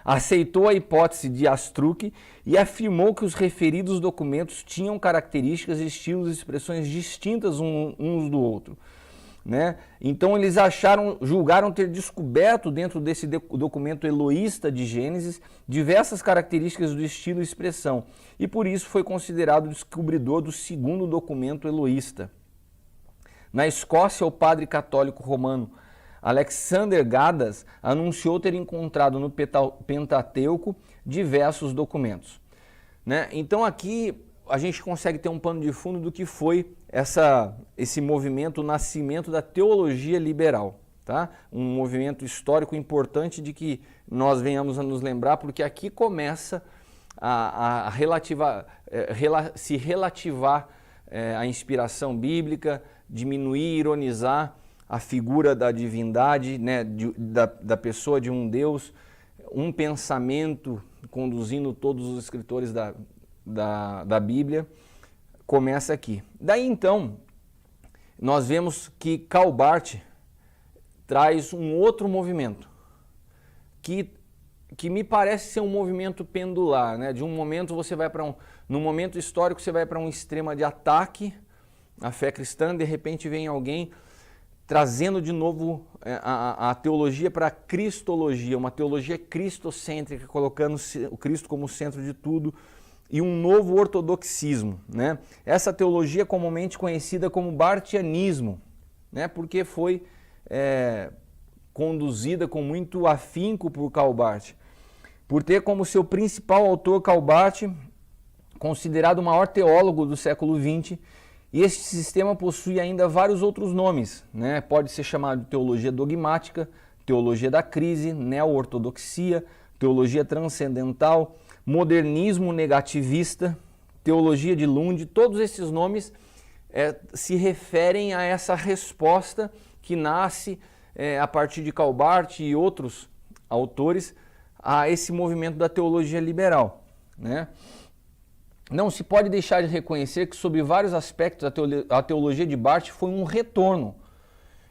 aceitou a hipótese de Astruc e afirmou que os referidos documentos tinham características, estilos e expressões distintas uns do outro, né? Então eles julgaram ter descoberto dentro desse documento eloísta de Gênesis diversas características do estilo e expressão, e por isso foi considerado o descobridor do segundo documento eloísta. Na Escócia, o padre católico romano Alexander Gadas anunciou ter encontrado no Pentateuco diversos documentos, né? Então aqui a gente consegue ter um pano de fundo do que foi esse movimento, o nascimento da teologia liberal, tá? Um movimento histórico importante de que nós venhamos a nos lembrar, porque aqui começa se relativar a inspiração bíblica, diminuir, ironizar a figura da divindade, né, da pessoa de um Deus, um pensamento conduzindo todos os escritores da Bíblia, começa aqui. Daí então, nós vemos que Karl Barth traz um outro movimento, que me parece ser um movimento pendular, né? De um momento você vai para no momento histórico você vai para um extremo de ataque à fé cristã, de repente vem alguém trazendo de novo a teologia para a cristologia, uma teologia cristocêntrica, colocando o Cristo como centro de tudo, e um novo ortodoxismo, né? Essa teologia comumente conhecida como barthianismo, né? Porque foi conduzida com muito afinco por Karl Barth, por ter como seu principal autor Karl Barth, considerado o maior teólogo do século XX, e este sistema possui ainda vários outros nomes, né? Pode ser chamado de teologia dogmática, teologia da crise, neo-ortodoxia, teologia transcendental, modernismo negativista, teologia de Lund. Todos esses nomes se referem a essa resposta que nasce a partir de Karl Barth e outros autores a esse movimento da teologia liberal, né? Não se pode deixar de reconhecer que, sob vários aspectos, a teologia de Barth foi um retorno.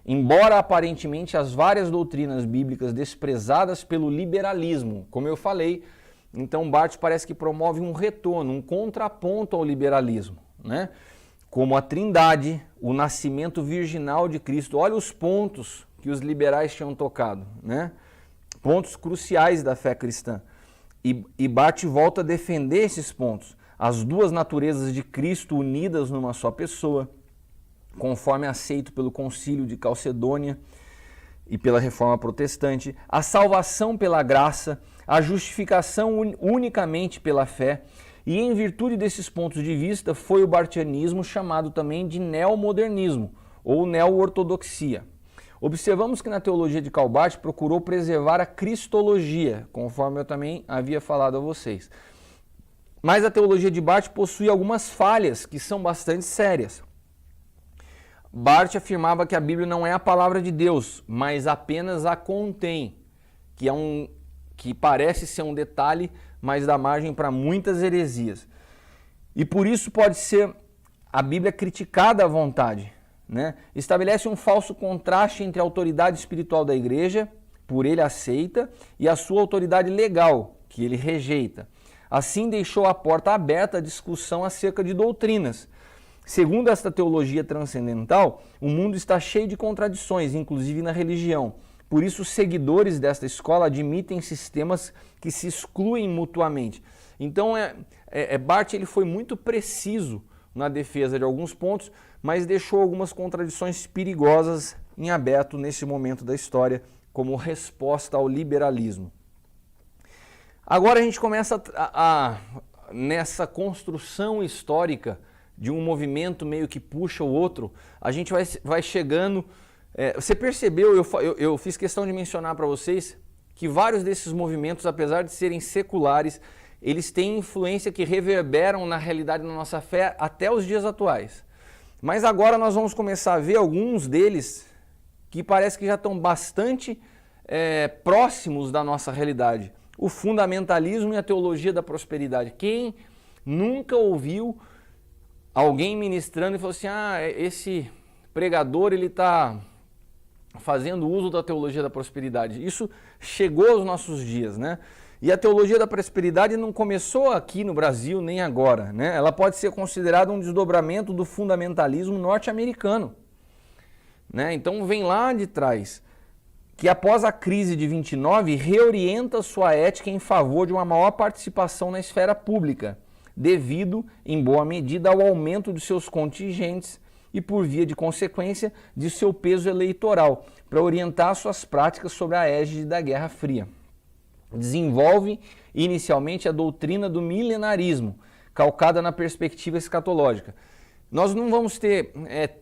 Embora aparentemente as várias doutrinas bíblicas desprezadas pelo liberalismo, como eu falei, então Barth parece que promove um retorno, um contraponto ao liberalismo, né? Como a Trindade, o nascimento virginal de Cristo. Olha os pontos que os liberais tinham tocado, né? Pontos cruciais da fé cristã. E Barth volta a defender esses pontos. As duas naturezas de Cristo unidas numa só pessoa, conforme aceito pelo Concílio de Calcedônia e pela Reforma Protestante, a salvação pela graça, a justificação unicamente pela fé, e em virtude desses pontos de vista foi o barthianismo chamado também de neomodernismo ou neo-ortodoxia. Observamos que na teologia de Karl Barth procurou preservar a cristologia, conforme eu também havia falado a vocês. Mas a teologia de Barth possui algumas falhas que são bastante sérias. Barth afirmava que a Bíblia não é a palavra de Deus, mas apenas a contém, que parece ser um detalhe, mas dá margem para muitas heresias. E por isso pode ser a Bíblia criticada à vontade, né? Estabelece um falso contraste entre a autoridade espiritual da igreja, por ele aceita, e a sua autoridade legal, que ele rejeita. Assim deixou a porta aberta à discussão acerca de doutrinas. Segundo esta teologia transcendental, o mundo está cheio de contradições, inclusive na religião. Por isso, os seguidores desta escola admitem sistemas que se excluem mutuamente. Então, Barth ele foi muito preciso na defesa de alguns pontos, mas deixou algumas contradições perigosas em aberto nesse momento da história, como resposta ao liberalismo. Agora a gente começa nessa construção histórica de um movimento meio que puxa o outro, a gente vai chegando... você percebeu, eu fiz questão de mencionar para vocês, que vários desses movimentos, apesar de serem seculares, eles têm influência que reverberam na realidade da nossa fé até os dias atuais. Mas agora nós vamos começar a ver alguns deles que parece que já estão bastante próximos da nossa realidade. O fundamentalismo e a teologia da prosperidade. Quem nunca ouviu alguém ministrando e falou assim, esse pregador ele está fazendo uso da teologia da prosperidade. Isso chegou aos nossos dias, né? E a teologia da prosperidade não começou aqui no Brasil nem agora, né? Ela pode ser considerada um desdobramento do fundamentalismo norte-americano, né? Então vem lá de trás, que após a crise de 29 reorienta sua ética em favor de uma maior participação na esfera pública, devido, em boa medida, ao aumento de seus contingentes e, por via de consequência, de seu peso eleitoral, para orientar suas práticas sobre a égide da Guerra Fria. Desenvolve inicialmente a doutrina do milenarismo, calcada na perspectiva escatológica. Nós não vamos ter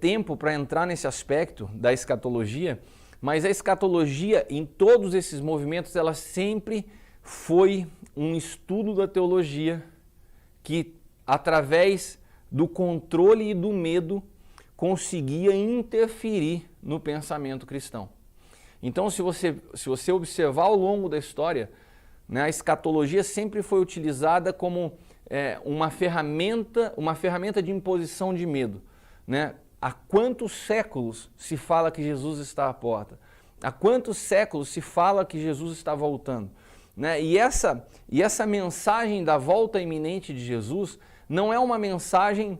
tempo para entrar nesse aspecto da escatologia, mas a escatologia, em todos esses movimentos, ela sempre foi um estudo da teologia que, através do controle e do medo, conseguia interferir no pensamento cristão. Então, se você observar ao longo da história, né, a escatologia sempre foi utilizada como uma ferramenta de imposição de medo, né? Há quantos séculos se fala que Jesus está à porta? Há quantos séculos se fala que Jesus está voltando? Né? E essa mensagem da volta iminente de Jesus não é uma mensagem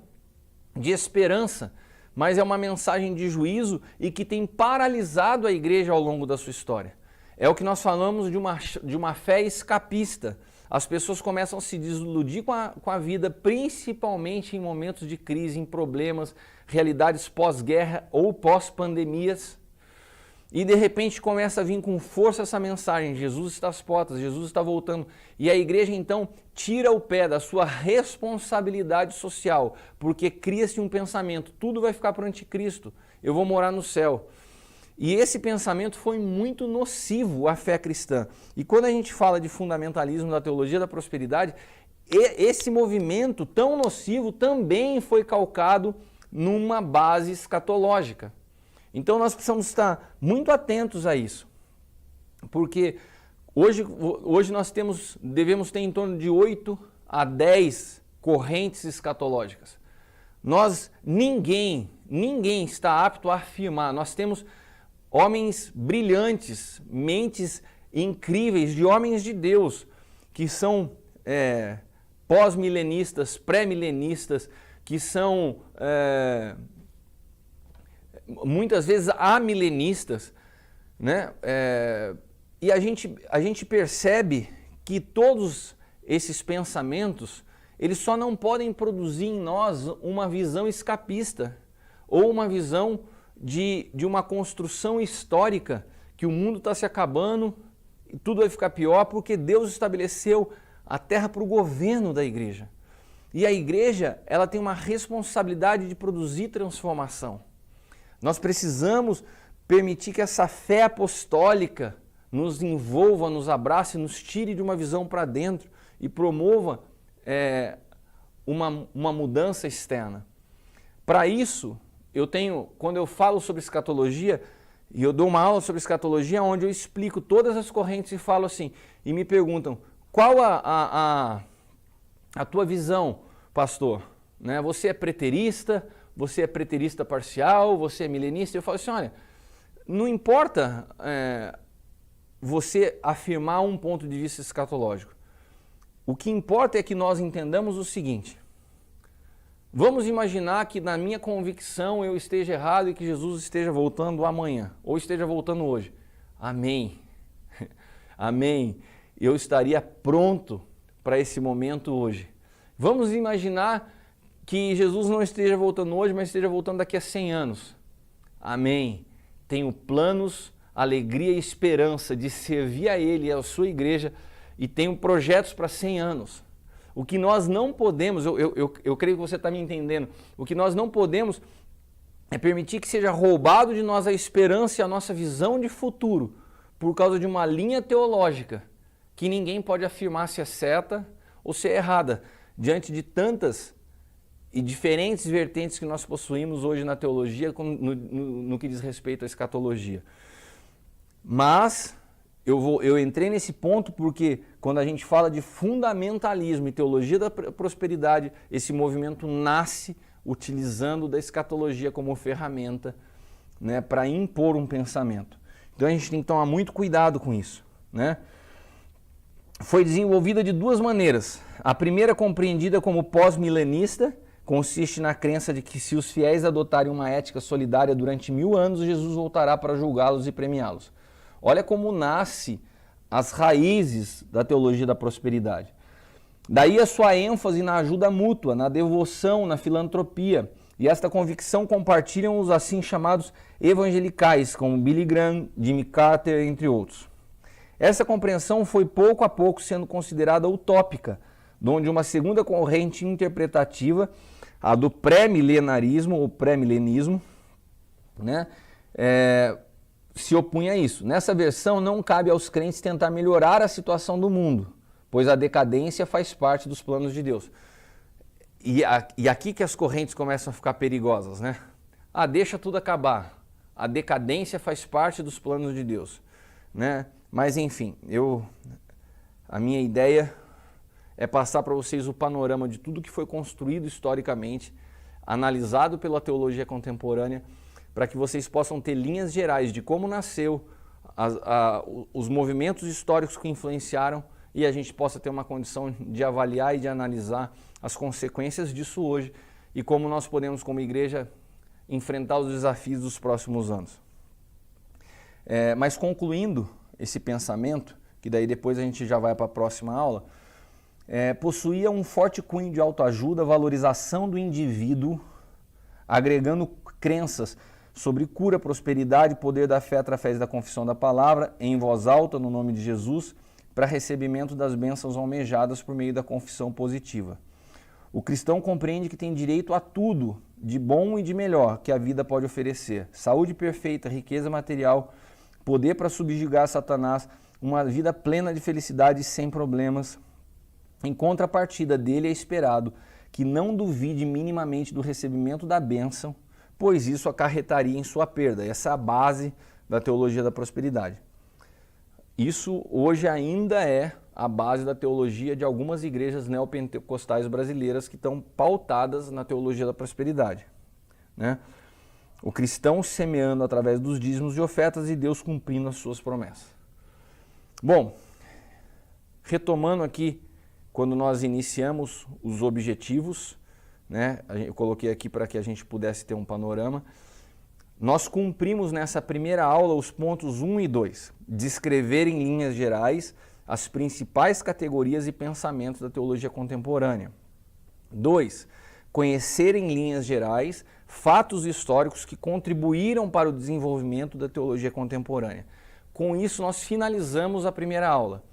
de esperança, mas é uma mensagem de juízo e que tem paralisado a igreja ao longo da sua história. É o que nós falamos de uma fé escapista. As pessoas começam a se desiludir com a vida, principalmente em momentos de crise, em problemas, realidades pós-guerra ou pós-pandemias. E de repente começa a vir com força essa mensagem: Jesus está às portas, Jesus está voltando. E a igreja então tira o pé da sua responsabilidade social, porque cria-se um pensamento: tudo vai ficar para o anticristo, eu vou morar no céu. E esse pensamento foi muito nocivo à fé cristã. E quando a gente fala de fundamentalismo da teologia da prosperidade, esse movimento tão nocivo também foi calcado numa base escatológica. Então nós precisamos estar muito atentos a isso, porque hoje nós devemos ter em torno de 8 a 10 correntes escatológicas. Ninguém está apto a afirmar. Nós temos homens brilhantes, mentes incríveis, de homens de Deus, que são pós-milenistas, pré-milenistas, que são muitas vezes amilenistas, né? E a gente percebe que todos esses pensamentos, eles só não podem produzir em nós uma visão escapista ou uma visão de uma construção histórica que o mundo está se acabando e tudo vai ficar pior, porque Deus estabeleceu a terra para o governo da igreja. E a igreja, ela tem uma responsabilidade de produzir transformação. Nós precisamos permitir que essa fé apostólica nos envolva, nos abrace, nos tire de uma visão para dentro e promova uma mudança externa. Para isso, quando eu falo sobre escatologia, e eu dou uma aula sobre escatologia onde eu explico todas as correntes e falo assim, e me perguntam: qual a tua visão, pastor? Né? Você é preterista? Você é preterista parcial? Você é milenista? Eu falo assim: olha, não importa você afirmar um ponto de vista escatológico. O que importa é que nós entendamos o seguinte: vamos imaginar que na minha convicção eu esteja errado e que Jesus esteja voltando amanhã, ou esteja voltando hoje. Amém. Amém. Eu estaria pronto para esse momento hoje. Vamos imaginar que Jesus não esteja voltando hoje, mas esteja voltando daqui a 100 anos. Amém. Tenho planos, alegria e esperança de servir a Ele e a sua igreja, e tenho projetos para 100 anos. O que nós não podemos, eu creio que você está me entendendo, o que nós não podemos é permitir que seja roubado de nós a esperança e a nossa visão de futuro por causa de uma linha teológica que ninguém pode afirmar se é certa ou se é errada, diante de tantas e diferentes vertentes que nós possuímos hoje na teologia no que diz respeito à escatologia. Mas eu entrei nesse ponto porque quando a gente fala de fundamentalismo e teologia da prosperidade, esse movimento nasce utilizando da escatologia como ferramenta, né, para impor um pensamento. Então a gente tem que tomar muito cuidado com isso, né? Foi desenvolvida de duas maneiras. A primeira, compreendida como pós-milenista, consiste na crença de que se os fiéis adotarem uma ética solidária durante 1000 anos, Jesus voltará para julgá-los e premiá-los. Olha como nasce as raízes da teologia da prosperidade. Daí a sua ênfase na ajuda mútua, na devoção, na filantropia. E esta convicção compartilham os assim chamados evangelicais, como Billy Graham, Jimmy Carter, entre outros. Essa compreensão foi pouco a pouco sendo considerada utópica, onde uma segunda corrente interpretativa, a do pré-milenarismo ou pré-milenismo, né, se opunha a isso. Nessa versão, não cabe aos crentes tentar melhorar a situação do mundo, pois a decadência faz parte dos planos de Deus. E aqui que as correntes começam a ficar perigosas, né? Deixa tudo acabar. A decadência faz parte dos planos de Deus, né? Mas enfim, a minha ideia é passar para vocês o panorama de tudo que foi construído historicamente, analisado pela teologia contemporânea, para que vocês possam ter linhas gerais de como nasceu, os movimentos históricos que influenciaram, e a gente possa ter uma condição de avaliar e de analisar as consequências disso hoje e como nós podemos, como igreja, enfrentar os desafios dos próximos anos. Mas concluindo esse pensamento, que daí depois a gente já vai para a próxima aula, possuía um forte cunho de autoajuda, valorização do indivíduo, agregando crenças sobre cura, prosperidade, poder da fé através da confissão da palavra, em voz alta, no nome de Jesus, para recebimento das bênçãos almejadas por meio da confissão positiva. O cristão compreende que tem direito a tudo de bom e de melhor que a vida pode oferecer. Saúde perfeita, riqueza material, poder para subjugar Satanás, uma vida plena de felicidade e sem problemas. Em contrapartida dele é esperado que não duvide minimamente do recebimento da bênção, pois isso acarretaria em sua perda. Essa é a base da teologia da prosperidade. Isso hoje ainda é a base da teologia de algumas igrejas neopentecostais brasileiras que estão pautadas na teologia da prosperidade, né? O cristão semeando através dos dízimos e ofertas e Deus cumprindo as suas promessas. Bom, retomando aqui, quando nós iniciamos os objetivos, né? Eu coloquei aqui para que a gente pudesse ter um panorama. Nós cumprimos nessa primeira aula os pontos 1 e 2, descrever em linhas gerais as principais categorias e pensamentos da teologia contemporânea. 2, conhecer em linhas gerais fatos históricos que contribuíram para o desenvolvimento da teologia contemporânea. Com isso, nós finalizamos a primeira aula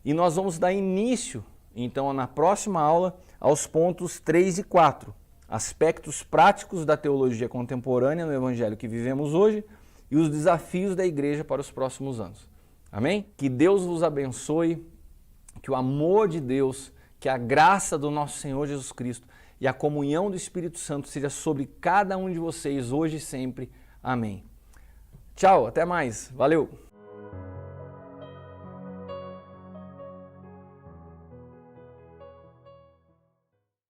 e nós vamos dar início, então, na próxima aula, aos pontos 3 e 4. Aspectos práticos da teologia contemporânea no evangelho que vivemos hoje e os desafios da igreja para os próximos anos. Amém? Que Deus vos abençoe, que o amor de Deus, que a graça do nosso Senhor Jesus Cristo e a comunhão do Espírito Santo seja sobre cada um de vocês hoje e sempre. Amém. Tchau, até mais. Valeu!